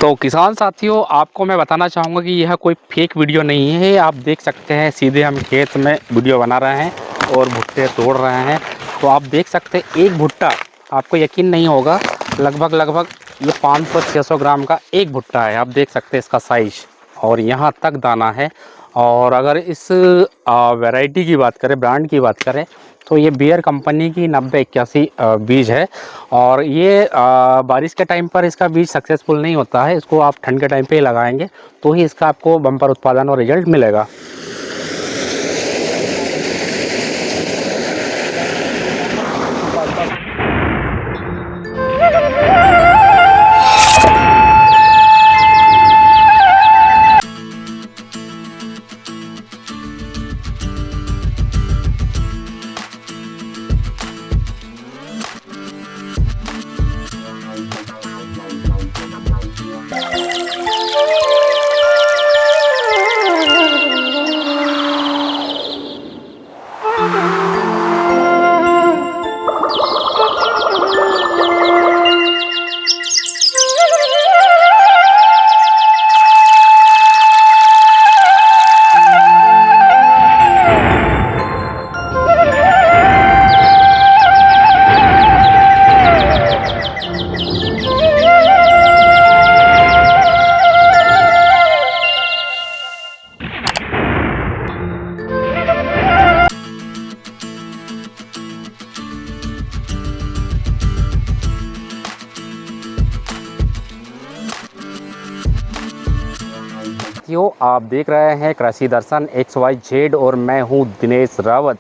तो किसान साथियों, आपको मैं बताना चाहूँगा कि यह कोई फेक वीडियो नहीं है। आप देख सकते हैं सीधे हम खेत में वीडियो बना रहे हैं और भुट्टे तोड़ रहे हैं। तो आप देख सकते हैं एक भुट्टा, आपको यकीन नहीं होगा, लगभग ये 500-600 ग्राम का एक भुट्टा है। आप देख सकते हैं इसका साइज, और यहाँ तक दाना है। और अगर इस वैरायटी की बात करें, ब्रांड की बात करें, तो ये बियर कंपनी की 9081 बीज है। और ये बारिश के टाइम पर इसका बीज सक्सेसफुल नहीं होता है। इसको आप ठंड के टाइम पे ही लगाएंगे तो ही इसका आपको बम्पर उत्पादन और रिजल्ट मिलेगा। आप देख रहे हैं कृषि दर्शन XYZ और मैं हूं दिनेश रावत।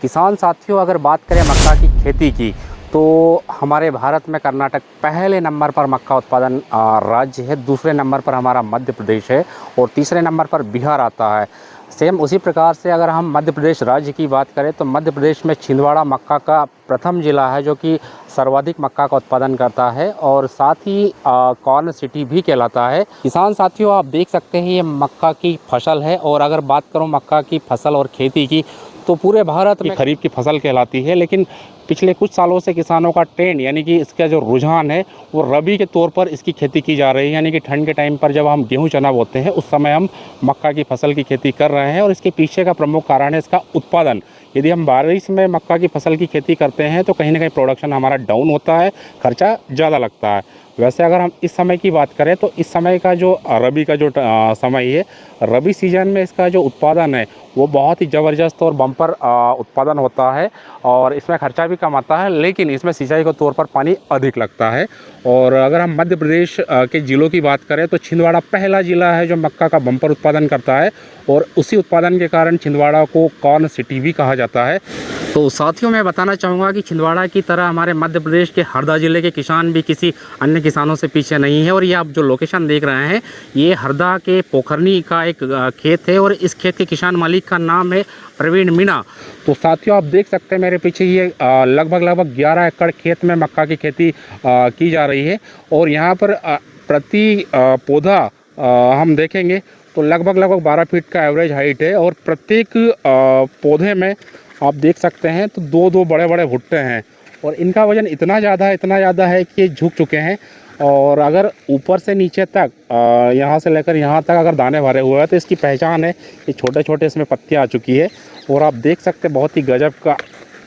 किसान साथियों, अगर बात करें मक्का की खेती की, तो हमारे भारत में कर्नाटक पहले नंबर पर मक्का उत्पादन राज्य है। दूसरे नंबर पर हमारा मध्य प्रदेश है और तीसरे नंबर पर बिहार आता है। सेम उसी प्रकार से अगर हम मध्य प्रदेश राज्य की बात करें तो मध्य प्रदेश में छिंदवाड़ा मक्का का प्रथम जिला है जो कि सर्वाधिक मक्का का उत्पादन करता है, और साथ ही कॉर्न सिटी भी कहलाता है। किसान साथियों, आप देख सकते हैं ये मक्का की फसल है। और अगर बात करूं मक्का की फसल और खेती की, तो पूरे भारत में खरीफ की फसल कहलाती है, लेकिन पिछले कुछ सालों से किसानों का ट्रेंड यानी कि इसका जो रुझान है वो रबी के तौर पर इसकी खेती की जा रही है। यानी कि ठंड के टाइम पर जब हम गेहूं चना बोते हैं उस समय हम मक्का की फसल की खेती कर रहे हैं। और इसके पीछे का प्रमुख कारण है इसका उत्पादन। यदि हम बारिश में मक्का की फसल की खेती करते हैं तो कहीं ना कहीं प्रोडक्शन हमारा डाउन होता है, खर्चा ज़्यादा लगता है। वैसे अगर हम इस समय की बात करें तो इस समय का जो रबी का जो समय है, रबी सीजन में इसका जो उत्पादन है वो बहुत ही ज़बरदस्त और बम्पर उत्पादन होता है। और इसमें खर्चा भी कम आता है, लेकिन इसमें सिंचाई के तौर पर पानी अधिक लगता है। और अगर हम मध्य प्रदेश के ज़िलों की बात करें तो छिंदवाड़ा पहला ज़िला है जो मक्का का बम्पर उत्पादन करता है, और उसी उत्पादन के कारण छिंदवाड़ा को कॉर्न सिटी भी कहा जाता है। तो साथियों, मैं बताना चाहूँगा कि छिंदवाड़ा की तरह हमारे मध्य प्रदेश के हरदा ज़िले के किसान भी किसी अन्य किसानों से पीछे नहीं है। और ये आप जो लोकेशन देख रहे हैं ये हरदा के पोखरनी का एक खेत है, और इस खेत के किसान मालिक का नाम है प्रवीण मीणा। तो साथियों, आप देख सकते हैं मेरे पीछे ये लगभग 11 एकड़ खेत में मक्का की खेती की जा रही है। और यहाँ पर प्रति पौधा हम देखेंगे तो लगभग 12 फीट का एवरेज हाइट है। और प्रत्येक पौधे में आप देख सकते हैं तो दो बड़े बड़े भुट्टे हैं, और इनका वज़न इतना ज़्यादा है कि ये झुक चुके हैं। और अगर ऊपर से नीचे तक यहाँ से लेकर यहाँ तक अगर दाने भरे हुए हैं तो इसकी पहचान है कि छोटे छोटे इसमें पत्तियाँ आ चुकी है। और आप देख सकते हैं बहुत ही गजब का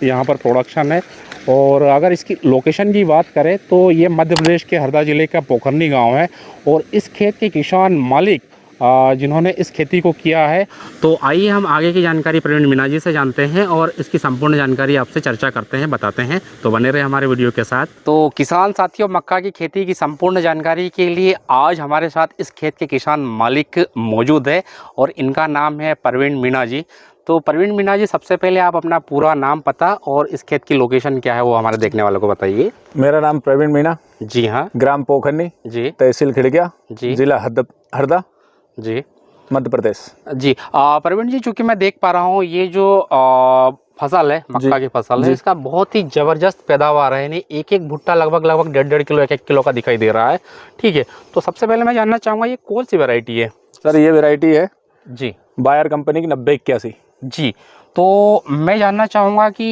यहाँ पर प्रोडक्शन है। और अगर इसकी लोकेशन की बात करें तो ये मध्य प्रदेश के हरदा ज़िले का पोखरनी गांव है, और इस खेत के किसान मालिक जिन्होंने इस खेती को किया है। तो आइए हम आगे की जानकारी प्रवीण मीणा जी से जानते हैं और इसकी संपूर्ण जानकारी आपसे चर्चा करते हैं, बताते हैं। तो बने रहे हमारे वीडियो के साथ। तो किसान साथियों, मक्का की खेती की संपूर्ण जानकारी के लिए आज हमारे साथ इस खेत के किसान मालिक मौजूद है, और इनका नाम है प्रवीण मीणा जी। तो प्रवीण मीणा जी, सबसे पहले आप अपना पूरा नाम, पता और इस खेत की लोकेशन क्या है वो हमारे देखने वालों को बताइए। मेरा नाम प्रवीण मीणा जी हाँ, ग्राम पोखरनी जी, तहसील खिड़किया जी, जिला हरदा जी, मध्य प्रदेश जी। प्रवीण जी, चूंकि मैं देख पा रहा हूँ ये जो फसल है, मक्का की फसल है, इसका बहुत ही जबरदस्त पैदावार है। यानी एक एक भुट्टा लगभग 1.5 किलो 1 किलो का दिखाई दे रहा है। ठीक है, तो सबसे पहले मैं जानना चाहूँगा ये कौन सी वैरायटी है? सर, ये वैरायटी है जी बायर कंपनी की 9081 जी। तो मैं जानना चाहूँगा कि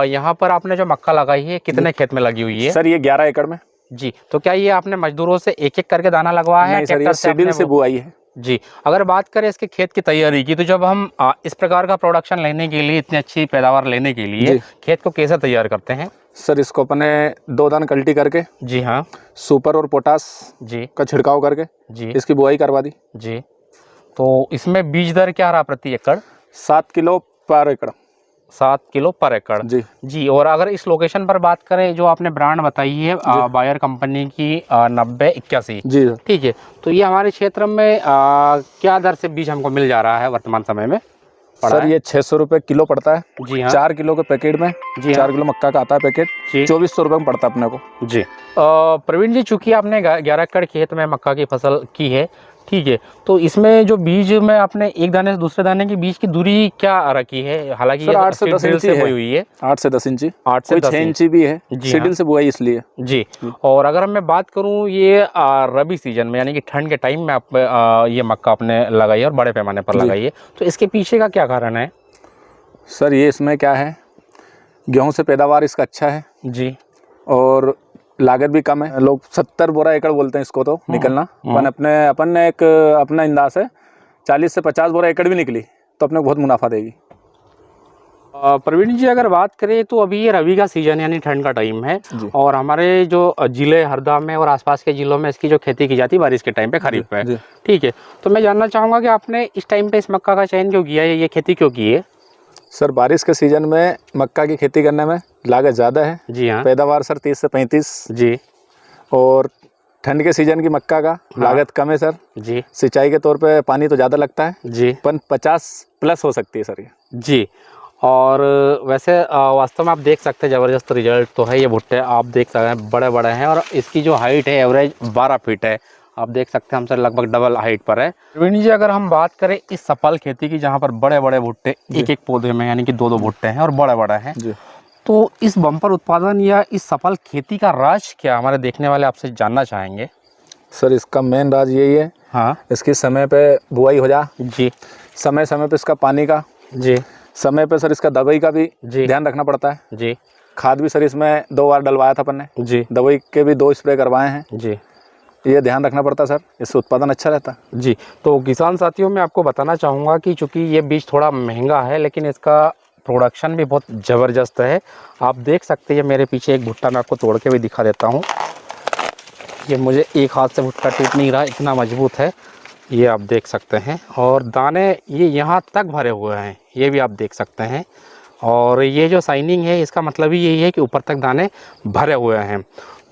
यहाँ पर आपने जो मक्का लगाई है कितने खेत में लगी हुई है? सर, ये 11 एकड़ में। जी, तो क्या ये आपने मजदूरों से एक एक करके दाना लगवाया है? नहीं सर, ये ट्रैक्टर से सीडिल आपने से बुआई है। जी, अगर बात करें इसके खेत की तैयारी की, तो जब हम इस प्रकार का प्रोडक्शन लेने के लिए, इतनी अच्छी पैदावार लेने के लिए जी। खेत को कैसे तैयार करते हैं? सर इसको अपने 2 दान कल्टी करके, जी हाँ, सुपर और पोटास जी का छिड़काव करके जी इसकी बुआई करवा दी। जी। तो इसमें बीज दर क्या रहा प्रति एकड़? 7 किलो पर एकड़। 7 किलो पर एकड़। जी जी, और अगर इस लोकेशन पर बात करें, जो आपने ब्रांड बताई है बायर कंपनी की 9081, जी सर। ठीक है, तो ये हमारे क्षेत्र में क्या दर से बीज हमको मिल जा रहा है वर्तमान समय में? सर ये 600 रुपये किलो पड़ता है। जी हाँ। 4 किलो के पैकेट में, जी 4 किलो मक्का का आता है पैकेट, जी। 2400 रुपये में पड़ता है अपने को। जी। प्रवीण जी, चूंकि आपने 11 एकड़ खेत में मक्का की फसल की है, ठीक है, तो इसमें जो बीज में आपने एक दाने से दूसरे दाने के बीच की दूरी क्या रखी है? हालांकि सर 8 से 10 इंची से हुई है। 8 से 10 इंची, 8 से 10 इंची भी है। जी सीडिल हाँ। से बुआई इसलिए। जी। और अगर मैं बात करूं, ये रबी सीजन में यानी कि ठंड के टाइम में आप ये मक्का आपने लगाई है और बड़े पैमाने पर लगाई है, तो इसके पीछे का क्या कारण है? सर ये इसमें क्या है, गेहूं से पैदावार इसका अच्छा है जी। और लागत भी कम है। लोग 70 बोरा एकड़ बोलते हैं इसको तो निकलना, अपन ने एक अपना अंदाज है 40 से 50 बोरा एकड़ भी निकली तो अपने को बहुत मुनाफा देगी। प्रवीण जी, अगर बात करें तो अभी ये रबी का सीजन यानी ठंड का टाइम है, और हमारे जो जिले हरदा में और आसपास के जिलों में इसकी जो खेती की जाती है बारिश के टाइम पे, खरीफ पे, ठीक है, तो मैं जानना चाहूँगा कि आपने इस टाइम पे इस मक्का का चयन क्यों किया है, ये खेती क्यों की है? सर बारिश के सीजन में मक्का की खेती करने में लागत ज़्यादा है। जी हाँ। पैदावार सर 30 से 35। जी। और ठंड के सीजन की मक्का का लागत कम है सर। जी। सिंचाई के तौर पे पानी तो ज़्यादा लगता है जी, पर 50+ हो सकती है सर ये। जी। और वैसे वास्तव में आप देख सकते हैं ज़बरदस्त रिजल्ट तो है। ये भुट्टे आप देख सकते हैं बड़े बड़े हैं, और इसकी जो हाइट है एवरेज 12 फीट है। आप देख सकते हैं हमसे लगभग डबल हाइट पर है। प्रवीण जी, अगर हम बात करें इस सफल खेती की, जहाँ पर बड़े बड़े भुट्टे एक एक पौधे में यानी कि 2-2 भुट्टे हैं और बड़े बड़े हैं, तो इस बम्पर उत्पादन या इस सफल खेती का राज क्या, हमारे देखने वाले आपसे जानना चाहेंगे? सर इसका मेन राज यही है, हाँ, इसकी समय पे बुआई हो जा। जी। समय समय पे इसका पानी का, जी। समय पे सर इसका दवाई का भी ध्यान रखना पड़ता है। जी। खाद भी सर इसमें 2 बार डलवाया था अपन ने। जी। दवाई के भी 2 स्प्रे करवाए हैं। जी। ये ध्यान रखना पड़ता है सर, इससे उत्पादन अच्छा रहता है। जी। तो किसान साथियों, मैं आपको बताना चाहूँगा कि चूँकि ये बीज थोड़ा महंगा है, लेकिन इसका प्रोडक्शन भी बहुत ज़बरदस्त है। आप देख सकते हैं मेरे पीछे एक भुट्टा, मैं आपको तोड़ के भी दिखा देता हूँ। ये मुझे एक हाथ से भुट्टा टूट नहीं रहा, इतना मजबूत है ये, आप देख सकते हैं। और दाने ये यहाँ तक भरे हुए हैं, ये भी आप देख सकते हैं। और ये जो शाइनिंग है, इसका मतलब ही यही है कि ऊपर तक दाने भरे हुए हैं।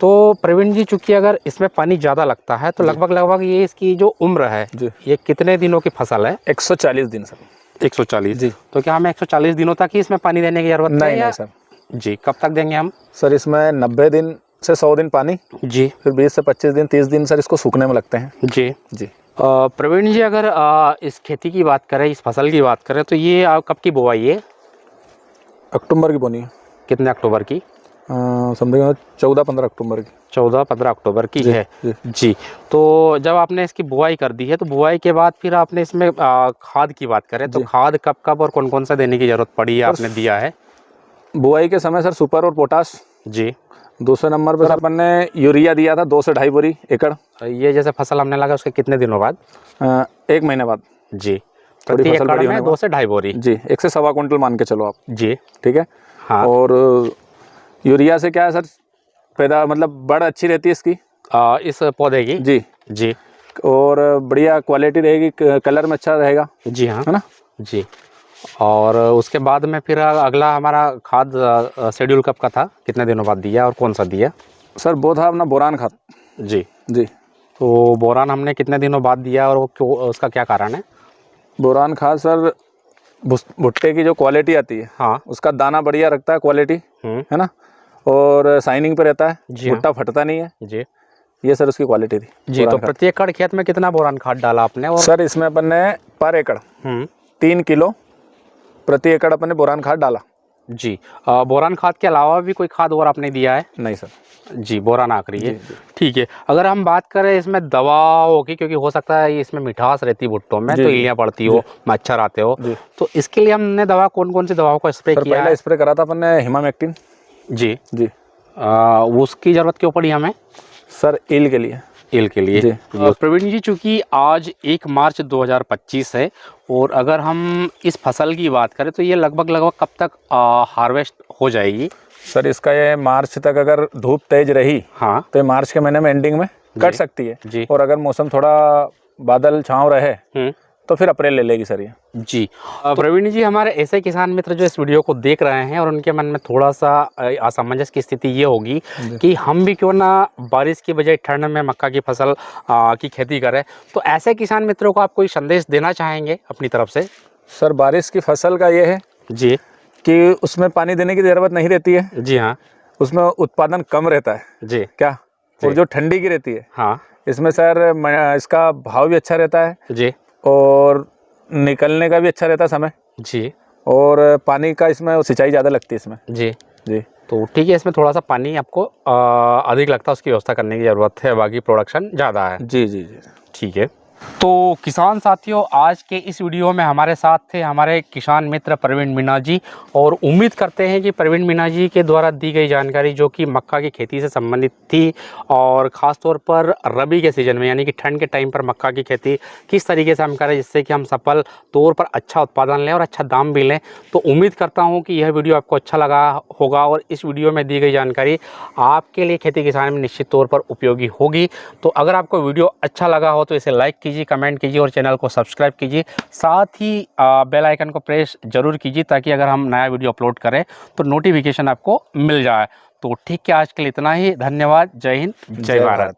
तो प्रवीण जी, चूँकि अगर इसमें पानी ज़्यादा लगता है तो लगभग ये इसकी जो उम्र है, ये कितने दिनों की फसल है? 140 दिन सर। 140 जी। तो क्या हमें 140 दिनों तक ही इसमें पानी देने की जरूरत है? नहीं सर। जी। कब तक देंगे हम? सर इसमें 90 दिन से 100 दिन पानी। जी। फिर 20 से 25 दिन 30 दिन सर इसको सूखने में लगते हैं। जी। जी। प्रवीण जी, अगर इस खेती की बात करें, इस फसल की बात करें, तो ये कब की बुआई है? अक्टूबर की बोनी है। कितने अक्टूबर की? समझिए 14-15 अक्टूबर की। 14-15 अक्टूबर की है। जी। तो जब आपने इसकी बुआई कर दी है, तो बुआई के बाद फिर आपने इसमें खाद की बात करें तो खाद कब कब और कौन कौन सा देने की ज़रूरत पड़ी है, आपने दिया है? बुआई के समय सर सुपर और पोटाश। जी। दूसरे नंबर पर अपन ने यूरिया दिया था 2 से 2.5 बोरी एकड़। ये जैसे फसल हमने लगा उसके कितने दिनों बाद? 1 महीने बाद। जी। प्रति एकड़ में 2 से 2.5 बोरी। जी। 1 से 1.25 क्विंटल मान के चलो आप। जी। ठीक है। हाँ। और यूरिया से क्या है सर, पैदा मतलब बढ़ अच्छी रहती है इसकी, इस पौधे की। जी। जी। और बढ़िया क्वालिटी रहेगी, कलर में अच्छा रहेगा। जी हाँ, है ना। जी। और उसके बाद में फिर अगला हमारा खाद शेड्यूल कब का था, कितने दिनों बाद दिया और कौन सा दिया? सर वो था अपना बोरान खाद। जी। जी। तो बोरान हमने कितने दिनों बाद दिया और वो क्यों, उसका क्या कारण है? बोरान खाद सर भुट्टे की जो क्वालिटी आती है, हाँ, उसका दाना बढ़िया रखता है, क्वालिटी है ना, और शाइनिंग पे रहता है, भुट्टा फटता नहीं है। जी। ये सर उसकी क्वालिटी थी। जी। तो प्रति एकड़ खेत में कितना बोरान खाद डाला आपने? और सर इसमें अपन ने पर एकड़ 3 किलो प्रति एकड़ अपन ने बोरान खाद डाला। जी। बोरान खाद के अलावा भी कोई खाद और आपने दिया है? नहीं सर। जी, बोरान आखिरी है। ठीक है। अगर हम बात करें इसमें दवाओं की, क्योंकि हो सकता है इसमें मिठास रहती है भुट्टों में, तो इल्लियाँ पड़ती हो, मच्छर आते हो, तो इसके लिए हमने दवा कौन कौन सी दवाओं का स्प्रे किया? पहले स्प्रे करा था अपन ने हिमामेक्टिन। जी। जी। उसकी ज़रूरत क्यों पड़ी हमें? सर ईल के लिए। ईल के लिए जी। प्रवीण जी, चूँकि आज 1 मार्च 2025 है और अगर हम इस फसल की बात करें तो ये लगभग कब तक हार्वेस्ट हो जाएगी? सर इसका ये मार्च तक अगर धूप तेज रही, हाँ, तो ये मार्च के महीने में एंडिंग में कट सकती है जी। और अगर मौसम थोड़ा बादल छाँव रहे तो फिर अप्रैल ले लेगी सर ये जी। प्रवीण जी, हमारे ऐसे किसान मित्र जो इस वीडियो को देख रहे हैं और उनके मन में थोड़ा सा असमंजस की स्थिति ये होगी कि हम भी क्यों ना बारिश की बजाय ठंड में मक्का की फसल की खेती करें, तो ऐसे किसान मित्रों को आप कोई संदेश देना चाहेंगे अपनी तरफ से? सर बारिश की फसल का ये है जी कि उसमें पानी देने की ज़रूरत नहीं रहती है जी। हाँ, उसमें उत्पादन कम रहता है जी क्या, और जो ठंडी की रहती है हाँ, इसमें सर इसका भाव भी अच्छा रहता है जी, और निकलने का भी अच्छा रहता है समय जी, और पानी का इसमें सिंचाई ज़्यादा लगती है इसमें जी जी। तो ठीक है, इसमें थोड़ा सा पानी आपको अधिक लगता है, उसकी व्यवस्था करने की ज़रूरत है, बाकी प्रोडक्शन ज़्यादा है। जी जी जी ठीक है। तो किसान साथियों, आज के इस वीडियो में हमारे साथ थे हमारे किसान मित्र प्रवीण मीणा जी, और उम्मीद करते हैं कि प्रवीण मीणा जी के द्वारा दी गई जानकारी जो कि मक्का की खेती से संबंधित थी, और ख़ास तौर पर रबी के सीज़न में यानी कि ठंड के टाइम पर मक्का की खेती किस तरीके से हम करें जिससे कि हम सफल तौर पर अच्छा उत्पादन लें और अच्छा दाम भी लें, तो उम्मीद करता हूँ कि यह वीडियो आपको अच्छा लगा होगा और इस वीडियो में दी गई जानकारी आपके लिए खेती किसान में निश्चित तौर पर उपयोगी होगी। तो अगर आपको वीडियो अच्छा लगा हो तो इसे लाइक कीजिए, कमेंट कीजिए और चैनल को सब्सक्राइब कीजिए। साथ ही बेल आइकन को प्रेस जरूर कीजिए ताकि अगर हम नया वीडियो अपलोड करें तो नोटिफिकेशन आपको मिल जाए। तो ठीक है, आज के लिए इतना ही। धन्यवाद। जय हिंद, जय भारत।